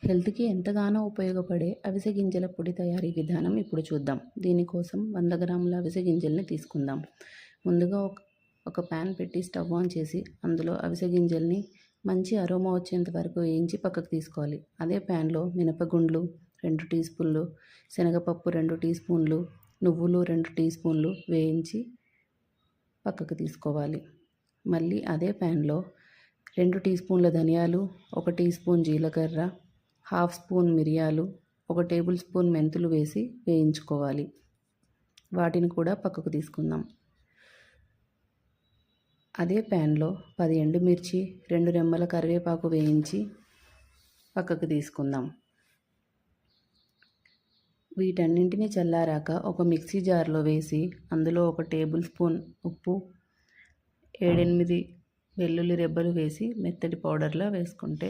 హెల్త్కి ఎంతగానో ఉపయోగపడే అవిసె గింజల పొడి తయారీ విధానం ఇప్పుడు చూద్దాం. దీనికోసం 100 గ్రాముల అవిసె గింజల్ని తీసుకుందాం. ముందుగా ఒక ప్యాన్ పెట్టి స్టవ్ ఆన్ చేసి అందులో అవిసె గింజల్ని మంచి అరోమా వచ్చేంత వరకు వేయించి పక్కకు తీసుకోవాలి. అదే ప్యాన్లో మినపగుండ్లు 2 టీ స్పూన్లు, శనగపప్పు 2 టీ స్పూన్లు, నువ్వులు 2 టీ స్పూన్లు వేయించి పక్కకు తీసుకోవాలి. మళ్ళీ అదే ప్యాన్లో 2 టీ స్పూన్ల ధనియాలు, 1 టీ స్పూన్ జీలకర్ర, హాఫ్ స్పూన్ మిరియాలు, 1 టేబుల్ స్పూన్ మెంతులు వేసి వేయించుకోవాలి. వాటిని కూడా పక్కకు తీసుకుందాం. అదే ప్యాన్లో 10 ఎండుమిర్చి, 2 రెమ్మల కరివేపాకు వేయించి పక్కకు తీసుకుందాం. వీటన్నింటినీ చల్లారాక ఒక మిక్సీ జార్లో వేసి అందులో 1 టేబుల్ స్పూన్ ఉప్పు, 7-8 వెల్లుల్లి రెబ్బలు వేసి మెత్తటి పౌడర్లా వేసుకుంటే